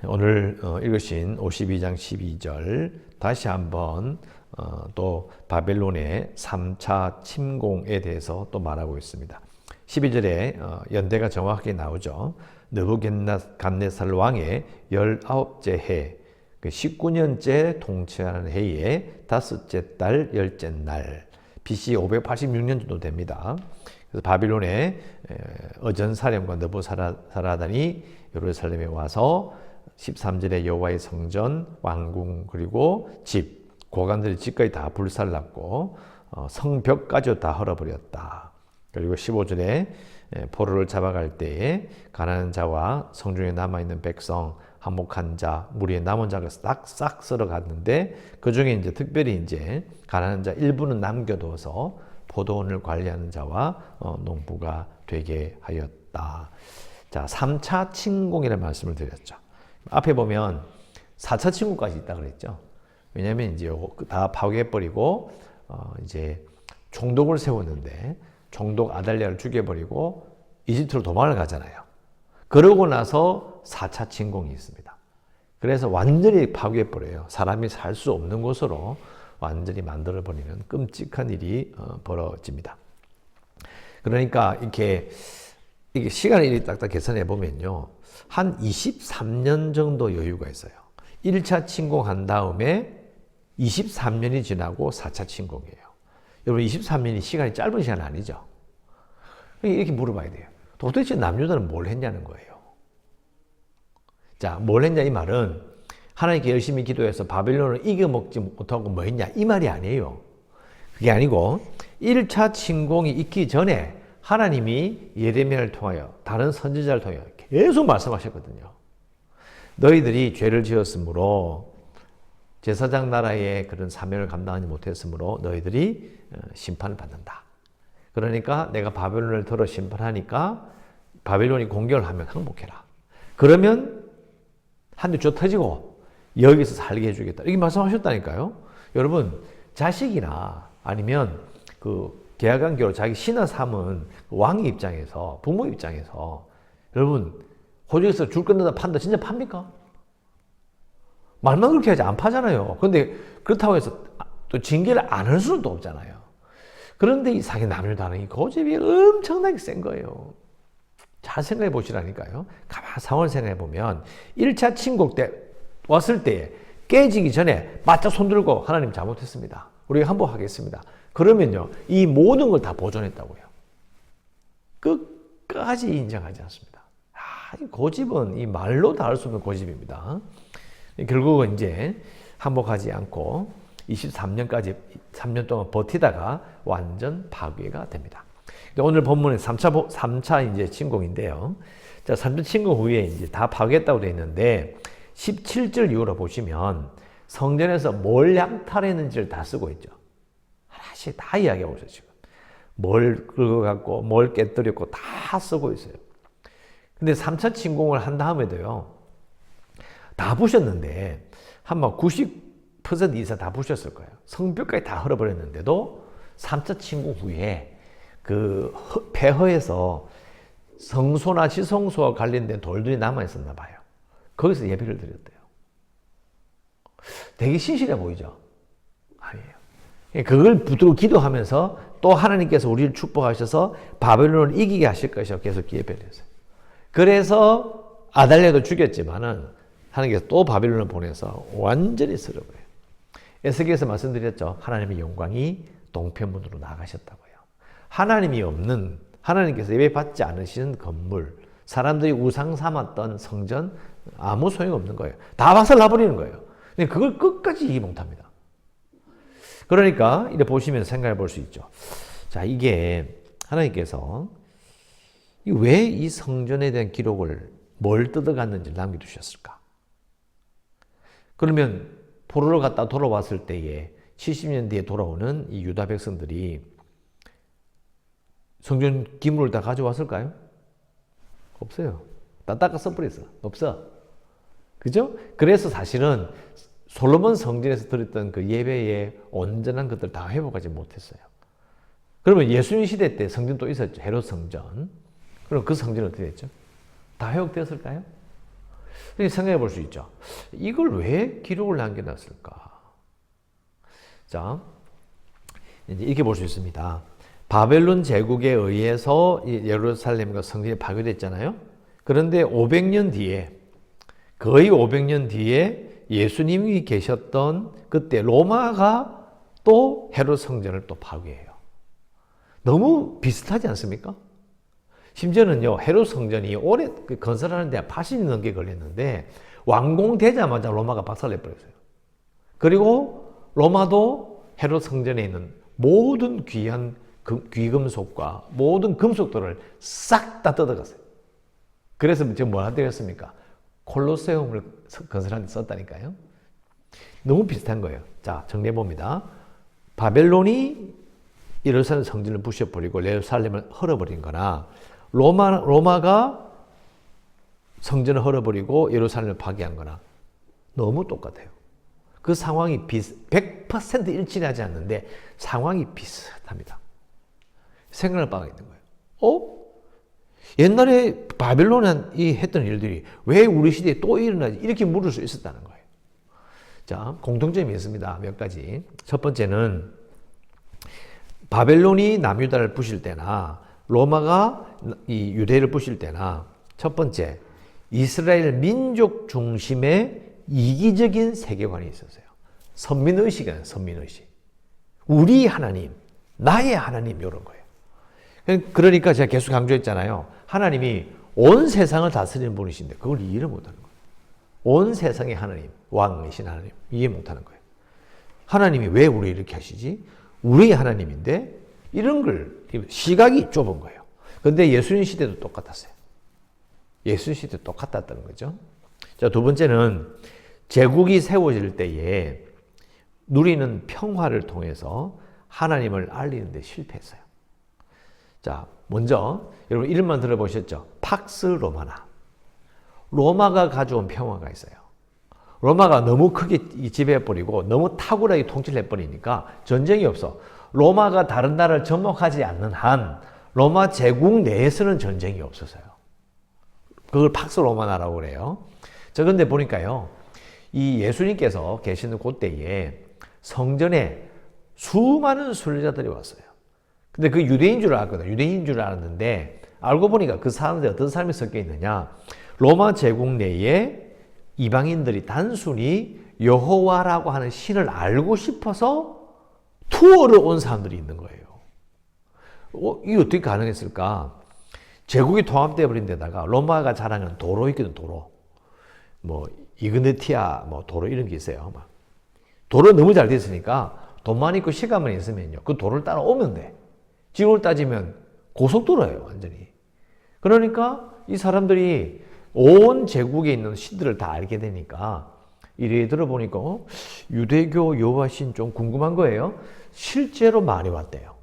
오늘 읽으신 52장 12절 다시 한번 또 바벨론의 3차 침공에 대해서 또 말하고 있습니다. 12절에 연대가 정확하게 나오죠. 느부갓네살 왕의 19째 해, 19년째 통치하는 해의 다섯째 달 열째 날, BC 586년 정도 됩니다. 그래서 바빌론의 어전사령관 느부사라단이 예루살렘에 와서 13절에 여호와의 성전, 왕궁, 그리고 집, 고관들의 집까지 다 불살랐고 성벽까지 다 헐어버렸다. 그리고 15절에 포로를 잡아갈 때에 가난한 자와 성중에 남아있는 백성, 한목한 자, 무리의 남은 자가 싹 썰어갔는데 그 중에 이제 특별히 이제 가난한 자 일부는 남겨둬서 포도원을 관리하는 자와 농부가 되게 하였다. 자, 3차 침공이라는 말씀을 드렸죠. 앞에 보면 4차 침공까지 있다 그랬죠. 왜냐하면 이제 다 파괴해버리고 이제 총독을 세웠는데 총독 아달랴를 죽여버리고 이집트로 도망을 가잖아요. 그러고 나서 4차 침공이 있습니다. 그래서 완전히 파괴해버려요. 사람이 살 수 없는 곳으로 완전히 만들어버리는 끔찍한 일이 벌어집니다. 그러니까 이게 시간을 딱딱 계산해 보면요. 한 23년 정도 여유가 있어요. 1차 침공한 다음에 23년이 지나고 4차 침공이에요. 여러분 23년이 시간이 짧은 시간 아니죠? 이렇게 물어봐야 돼요. 도대체 남유다는 뭘 했냐는 거예요. 자, 뭘 했냐 이 말은 하나님께 열심히 기도해서 바벨론을 이겨먹지 못하고 뭐 했냐 이 말이 아니에요. 그게 아니고 1차 침공이 있기 전에 하나님이 예레미야를 통하여 다른 선지자를 통하여 계속 말씀하셨거든요. 너희들이 죄를 지었으므로 제사장 나라의 그런 사명을 감당하지 못했으므로 너희들이 심판을 받는다. 그러니까 내가 바벨론을 들어 심판하니까 바벨론이 공격을 하면 항복해라. 그러면 한 대 줘 터지고 여기서 살게 해주겠다. 이렇게 말씀하셨다니까요. 여러분 자식이나 아니면 계약관계로 자기 신하 삼은 왕의 입장에서 부모 입장에서 여러분 호적에서 줄 끊는다 판다 진짜 팝니까? 말만 그렇게 하지 안 파잖아요. 그런데 그렇다고 해서 또 징계를 안 할 수는 또 없잖아요. 그런데 이 상해 남유다는 고집이 엄청나게 센 거예요. 잘 생각해 보시라니까요. 가만 상황을 생각해 보면 1차 침공 때 왔을 때 깨지기 전에 바짝 손들고 하나님 잘못했습니다. 우리가 항복하겠습니다. 그러면요. 이 모든 걸 다 보존했다고요. 끝까지 인정하지 않습니다. 이 고집은 이 말로 다 할 수 없는 고집입니다. 결국은 이제 항복하지 않고 23년까지 3년 동안 버티다가 완전 파괴가 됩니다. 오늘 본문은 3차 이제 침공인데요. 자, 3차 침공 후에 이제 다 파괴했다고 되어 있는데 17절 이후로 보시면 성전에서 뭘 약탈했는지를 다 쓰고 있죠. 하나씩 다 이야기하고 있어요, 지금. 뭘 긁어갖고, 뭘 깨뜨렸고 다 쓰고 있어요. 근데 3차 침공을 한 다음에도요, 다 부셨는데, 한 90% 이상 다 부셨을 거예요. 성벽까지 다 헐어버렸는데도 3차 침공 후에 폐허에서 성소나 지성소와 관련된 돌들이 남아있었나 봐요. 거기서 예배를 드렸대요. 되게 신실해 보이죠? 아니에요. 그걸 붙들고 기도하면서 또 하나님께서 우리를 축복하셔서 바벨론을 이기게 하실 것이라고 계속 예배를 했어요. 그래서 아달랴도 죽였지만은 하나님께서 또 바벨론을 보내서 완전히 쓸어버려요. 에스겔에서 말씀드렸죠. 하나님의 영광이 동편문으로 나가셨다고요. 하나님이 없는, 하나님께서 예배받지 않으시는 건물, 사람들이 우상 삼았던 성전 아무 소용없는 거예요. 다 박살나버리는 거예요. 근데 그걸 끝까지 이해 못합니다. 그러니까 이렇게 보시면 생각해 볼 수 있죠. 자, 이게 하나님께서 왜 이 성전에 대한 기록을 뭘 뜯어갔는지 남겨두셨을까? 그러면 포로로 갔다 돌아왔을 때에 70년 뒤에 돌아오는 이 유다 백성들이 성전 기물을 다 가져왔을까요? 없어요. 다 닦아 써버렸어. 없어. 그죠? 그래서 사실은 솔로몬 성전에서 드렸던 그 예배의 온전한 것들 다 회복하지 못했어요. 그러면 예수님 시대 때 성전 또 있었죠. 헤롯 성전. 그럼 그 성전은 어떻게 됐죠? 다 회복되었을까요? 그렇게 생각해 볼 수 있죠. 이걸 왜 기록을 남겨놨을까? 자, 이제 이렇게 볼 수 있습니다. 바벨론 제국에 의해서 예루살렘과 성전이 파괴됐잖아요. 그런데 500년 뒤에, 거의 500년 뒤에 예수님이 계셨던 그때 로마가 또 헤롯 성전을 또 파괴해요. 너무 비슷하지 않습니까? 심지어는요, 헤롯 성전이 오래 건설하는데 80년 넘게 걸렸는데 완공되자마자 로마가 박살내버렸어요. 그리고 로마도 헤롯 성전에 있는 모든 귀한 귀금속과 모든 금속들을 싹 다 뜯어갔어요. 그래서 지금 뭐라 되었습니까? 콜로세움을 건설하는 데 썼다니까요. 너무 비슷한 거예요. 자, 정리해봅니다. 바벨론이 예루살렘 성전을 부셔버리고 예루살렘을 헐어버린 거나 로마가 성전을 헐어버리고 예루살렘을 파괴한 거나 너무 똑같아요. 그 상황이 100% 일치하지 않는데 상황이 비슷합니다. 생각할 바가 있는 거예요. 옛날에 바벨론이 했던 일들이 왜 우리 시대에 또 일어나지? 이렇게 물을 수 있었다는 거예요. 자, 공통점이 있습니다. 몇 가지. 첫 번째는 바벨론이 남유다를 부실 때나 로마가 이 유대를 부실 때나 첫 번째, 이스라엘 민족 중심의 이기적인 세계관이 있었어요. 선민의식이에요, 선민의식. 우리 하나님, 나의 하나님, 이런 거예요. 그러니까 제가 계속 강조했잖아요. 하나님이 온 세상을 다스리는 분이신데 그걸 이해를 못하는 거예요. 온 세상의 하나님, 왕이신 하나님, 이해 못하는 거예요. 하나님이 왜 우리 이렇게 하시지? 우리의 하나님인데 이런 걸 시각이 좁은 거예요. 그런데 예수님 시대도 똑같았어요. 예수님 시대도 똑같았다는 거죠. 자, 두 번째는 제국이 세워질 때에 누리는 평화를 통해서 하나님을 알리는 데 실패했어요. 자, 먼저 여러분 이름만 들어보셨죠? 팍스 로마나. 로마가 가져온 평화가 있어요. 로마가 너무 크게 지배해버리고 너무 탁월하게 통치를 해버리니까 전쟁이 없어. 로마가 다른 나라를 접목하지 않는 한 로마 제국 내에서는 전쟁이 없었어요. 그걸 팍스 로마나라고 그래요. 자, 그런데 보니까요, 이 예수님께서 계시는 그때에 성전에 수많은 순례자들이 왔어요. 근데 그 유대인 줄 알았거든요. 유대인인 줄 알았는데 알고 보니까 그 사람들이 어떤 사람이 섞여 있느냐. 로마 제국 내에 이방인들이 단순히 여호와라고 하는 신을 알고 싶어서 투어를 온 사람들이 있는 거예요. 이게 어떻게 가능했을까? 제국이 통합되어 버린 데다가 로마가 자랑하는 도로 있거든, 도로. 뭐 이그네티아 뭐 도로 이런 게 있어요. 막. 도로 너무 잘 됐으니까 돈만 있고 시간만 있으면요, 그 도로를 따라오면 돼. 지금으로 따지면 고속도로예요, 완전히. 그러니까 이 사람들이 온 제국에 있는 신들을 다 알게 되니까 이래 들어보니까 유대교 여호와신 좀 궁금한 거예요. 실제로 많이 왔대요.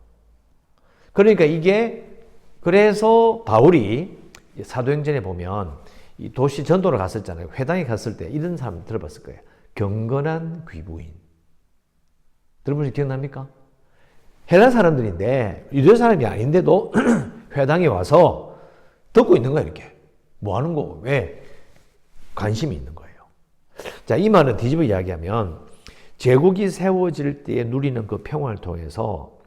그러니까 이게 그래서 바울이 사도행전에 보면 이 도시 전도를 갔었잖아요. 회당에 갔을 때 이런 사람 들어봤을 거예요. 경건한 귀부인. 들어보신 기억납니까? 헬라 사람들인데 유대 사람이 아닌데도 회당에 와서 듣고 있는 거야, 이렇게. 뭐 하는 거? 왜? 관심이 있는 거예요. 자, 이 말은 뒤집어 이야기하면 제국이 세워질 때에 누리는 그 평화를 통해서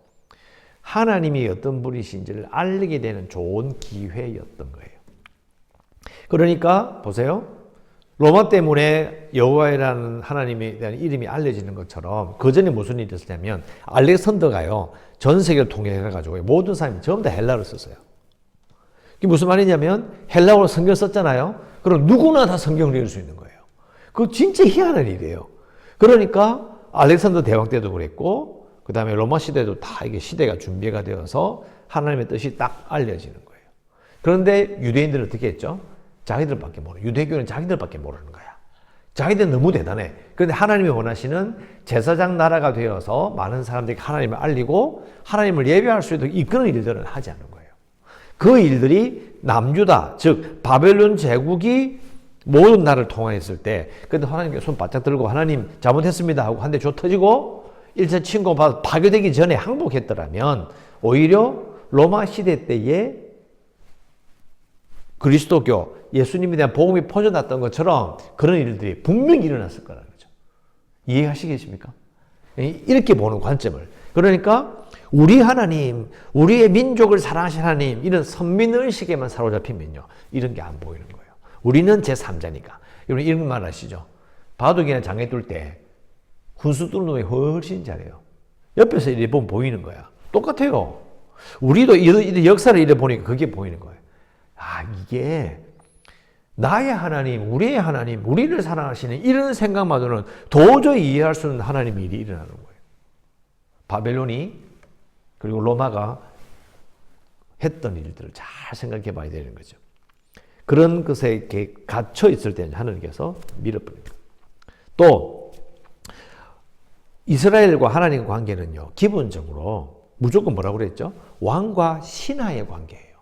하나님이 어떤 분이신지를 알리게 되는 좋은 기회였던 거예요. 그러니까 보세요. 로마 때문에 여호와라는 하나님에 대한 이름이 알려지는 것처럼 그 전에 무슨 일이 있었냐면 알렉산더가요, 전 세계를 통일해가지고 모든 사람이 전부 다 헬라어를 썼어요. 이게 무슨 말이냐면 헬라어로 성경을 썼잖아요. 그럼 누구나 다 성경을 읽을 수 있는 거예요. 그거 진짜 희한한 일이에요. 그러니까 알렉산더 대왕 때도 그랬고 그 다음에 로마 시대도 다 이게 시대가 준비가 되어서 하나님의 뜻이 딱 알려지는 거예요. 그런데 유대인들은 어떻게 했죠? 자기들밖에 모르는, 유대교는 자기들밖에 모르는 거야. 자기들 너무 대단해. 그런데 하나님이 원하시는 제사장 나라가 되어서 많은 사람들이 하나님을 알리고 하나님을 예배할 수 있도록 이끄는 일들은 하지 않는 거예요. 그 일들이 남유다, 즉 바벨론 제국이 모든 나라를 통화했을 때, 근데 하나님께 손 바짝 들고 하나님 잘못했습니다 하고 한 대 줘 터지고 1차 침공받아 파괴되기 전에 항복했더라면 오히려 로마 시대 때에 그리스도교, 예수님에 대한 복음이 퍼져났던 것처럼 그런 일들이 분명히 일어났을 거라는 거죠. 이해하시겠습니까? 이렇게 보는 관점을. 그러니까 우리 하나님, 우리의 민족을 사랑하신 하나님, 이런 선민의식에만 사로잡히면요, 이런 게 안 보이는 거예요. 우리는 제3자니까. 여러분 이런 말 아시죠? 바둑이나 장애 뚫 때 훈수 뚫는 놈이 훨씬 잘해요. 옆에서 이래 보면 보이는 거야. 똑같아요. 우리도 이 역사를 이래 보니까 그게 보이는 거예요. 아, 이게 나의 하나님, 우리의 하나님, 우리를 사랑하시는 이런 생각만으로는 도저히 이해할 수 없는 하나님의 일이 일어나는 거예요. 바벨론이 그리고 로마가 했던 일들을 잘 생각해 봐야 되는 거죠. 그런 것에 이렇게 갇혀 있을 때는 하나님께서 밀어버립니다. 또 이스라엘과 하나님의 관계는요, 기본적으로 무조건 뭐라고 그랬죠? 왕과 신하의 관계예요.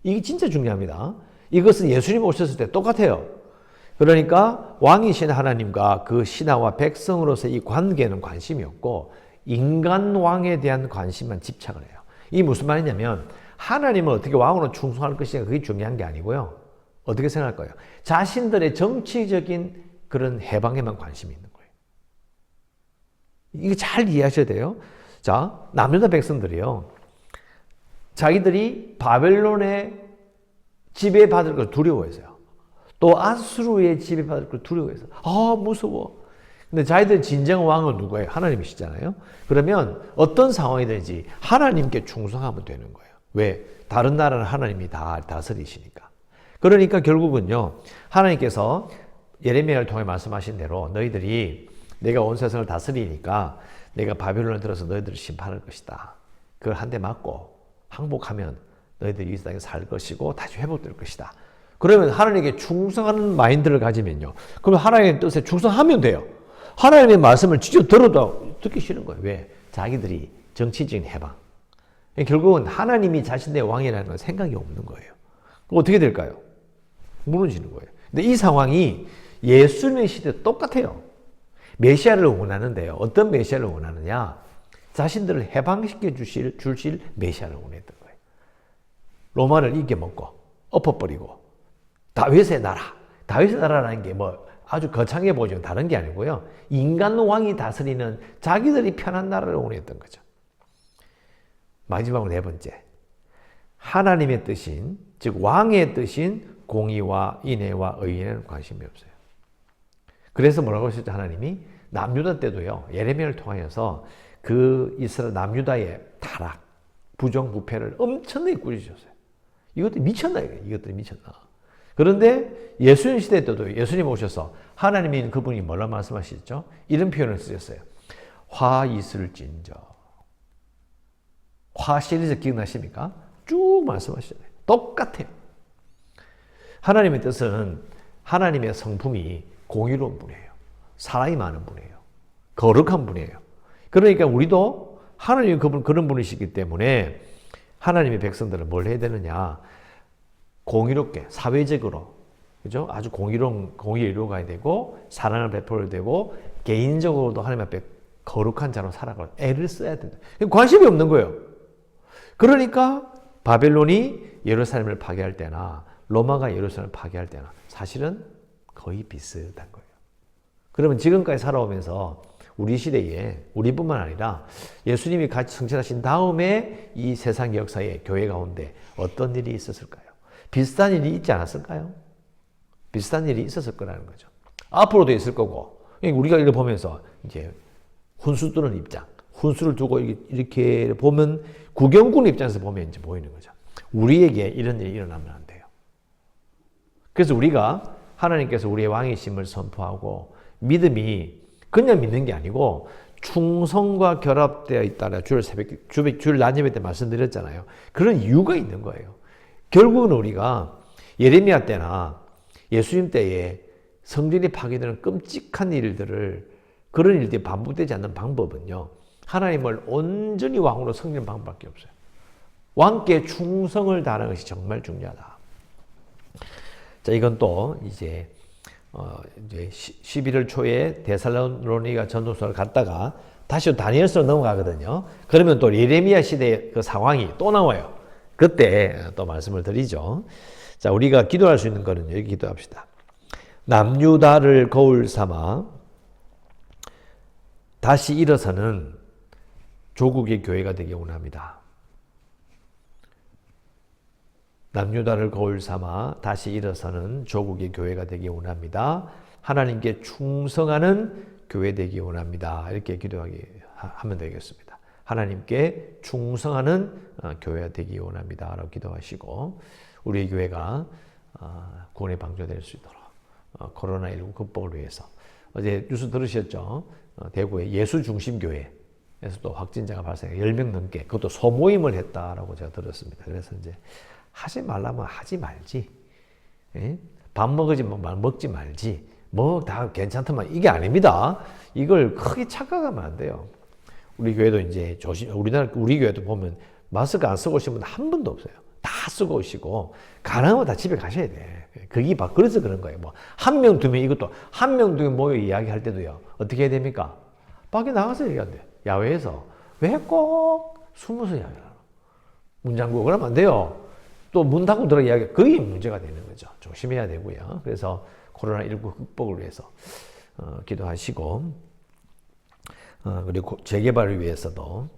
이게 진짜 중요합니다. 이것은 예수님 오셨을 때 똑같아요. 그러니까 왕이신 하나님과 그 신하와 백성으로서 이 관계는 관심이 없고 인간 왕에 대한 관심만 집착을 해요. 이게 무슨 말이냐면 하나님은 어떻게 왕으로 충성할 것인가 그게 중요한 게 아니고요. 어떻게 생각할 거예요? 자신들의 정치적인 그런 해방에만 관심이 있는 거예요. 이거 잘 이해하셔야 돼요. 자, 남유다 백성들이요. 자기들이 바벨론의 지배받을 걸 두려워해서요. 또 아수르의 지배받을 걸 두려워해서 아, 무서워. 근데 자기들 진정 왕은 누구예요? 하나님이시잖아요. 그러면 어떤 상황이든지 하나님께 충성하면 되는 거예요. 왜? 다른 나라는 하나님이 다 다스리시니까. 그러니까 결국은요, 하나님께서 예레미야를 통해 말씀하신 대로 너희들이 내가 온 세상을 다스리니까 내가 바벨론을 들어서 너희들을 심판할 것이다. 그걸 한 대 맞고 항복하면 너희들이 이 땅에 살 것이고 다시 회복될 것이다. 그러면 하나님께 충성하는 마인드를 가지면요, 그럼 하나님의 뜻에 충성하면 돼요. 하나님의 말씀을 직접 들어도 듣기 싫은 거예요. 왜? 자기들이 정치적인 해방. 결국은 하나님이 자신의 왕이라는 건 생각이 없는 거예요. 그럼 어떻게 될까요? 무너지는 거예요. 근데 이 상황이 예수님의 시대 똑같아요. 메시아를 원하는데요. 어떤 메시아를 원하느냐? 자신들을 해방시켜 주실 메시아를 원했던 거예요. 로마를 이겨먹고 엎어버리고 다윗의 나라. 다윗의 나라라는 게 뭐 아주 거창해 보이지만 다른 게 아니고요. 인간 왕이 다스리는 자기들이 편한 나라를 원했던 거죠. 마지막으로 네 번째. 하나님의 뜻인, 즉 왕의 뜻인 공의와 인애와 의에는 관심이 없어요. 그래서 뭐라고 하셨죠? 하나님이 남유다 때도요. 예레미야를 통하여서 그 이스라엘 남유다의 타락, 부정부패를 엄청나게 꾸짖으셨어요. 이것도 미쳤나 이거예요. 이것들이 미쳤나. 그런데 예수님 시대 때도 예수님 오셔서 하나님이 그분이 뭐라 말씀하시죠? 이런 표현을 쓰셨어요. 화 있을진저. 화 시리즈 기억나십니까? 쭉 말씀하시잖아요. 똑같아요. 하나님의 뜻은 하나님의 성품이 공의로운 분이에요. 사랑이 많은 분이에요. 거룩한 분이에요. 그러니까 우리도 하나님이 그런 분이시기 때문에 하나님의 백성들은 뭘 해야 되느냐? 공의롭게, 사회적으로, 그죠? 아주 공의를 이루어가야 되고, 사랑을 베풀어야 되고, 개인적으로도 하나님 앞에 거룩한 자로 살아가고, 애를 써야 된다. 관심이 없는 거예요. 그러니까 바벨론이 예루살렘을 파괴할 때나, 로마가 예루살렘을 파괴할 때나, 사실은 거의 비슷한 거예요. 그러면 지금까지 살아오면서 우리 시대에, 우리뿐만 아니라 예수님이 같이 승천하신 다음에 이 세상 역사에 교회 가운데 어떤 일이 있었을까요? 비슷한 일이 있지 않았을까요? 비슷한 일이 있었을 거라는 거죠. 앞으로도 있을 거고, 우리가 이걸 보면서 이제 훈수 두는 입장, 훈수를 두고 이렇게 보면 구경꾼 입장에서 보면 이제 보이는 거죠. 우리에게 이런 일이 일어나면 안 돼요. 그래서 우리가 하나님께서 우리의 왕이심을 선포하고 믿음이 그냥 믿는 게 아니고 충성과 결합되어 있다라 주일 난예배 때 말씀드렸잖아요. 그런 이유가 있는 거예요. 결국은 우리가 예레미야 때나 예수님 때에 성전이 파괴되는 끔찍한 일들을 그런 일들이 반복되지 않는 방법은요. 하나님을 온전히 왕으로 섬기는 방법밖에 없어요. 왕께 충성을 다하는 것이 정말 중요하다. 자, 이건 또 이제 11월 초에 데살로니가 전도서를 갔다가 다시 다니엘서로 넘어가거든요. 그러면 또 예레미야 시대의 그 상황이 또 나와요. 그때 또 말씀을 드리죠. 자, 우리가 기도할 수 있는 거는 여기 기도합시다. 남유다를 거울 삼아 다시 일어서는 조국의 교회가 되기 원합니다. 남유다를 거울 삼아 다시 일어서는 조국의 교회가 되기 원합니다. 하나님께 충성하는 교회 되기 원합니다. 이렇게 하면 되겠습니다. 하나님께 충성하는 교회가 되기 원합니다. 라고 기도하시고 우리 교회가 구원의 방주될 수 있도록 코로나19 극복을 위해서 어제 뉴스 들으셨죠? 대구의 예수중심교회에서도 확진자가 발생해 10명 넘게 그것도 소모임을 했다라고 제가 들었습니다. 그래서 이제 하지 말라면 하지 말지. 예? 밥 먹지 말지. 뭐 다 괜찮더만 이게 아닙니다. 이걸 크게 착각하면 안 돼요. 우리 교회도 이제 우리 교회도 보면 마스크 안 쓰고 오신 분 한 분도 없어요. 다 쓰고 오시고 가능하면 다 집에 가셔야 돼. 그래서 그런 거예요. 뭐 한 명, 두 명 이것도 한 명, 두 명 모여 이야기할 때도요. 어떻게 해야 됩니까? 밖에 나가서 얘기한대. 야외에서 왜 꼭 숨어서 이야기하나? 문 잠그고 그러면 안 돼요. 또 문 닫고 들어 이야기 그게 문제가 되는 거죠. 조심해야 되고요. 그래서 코로나19 극복을 위해서 기도하시고 그리고 재개발을 위해서도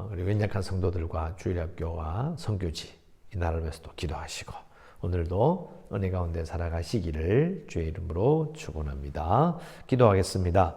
그리고 연약한 성도들과 주일학교와 선교지 이 나라를 위해서도 기도하시고 오늘도 은혜 가운데 살아가시기를 주의 이름으로 축원합니다. 기도하겠습니다.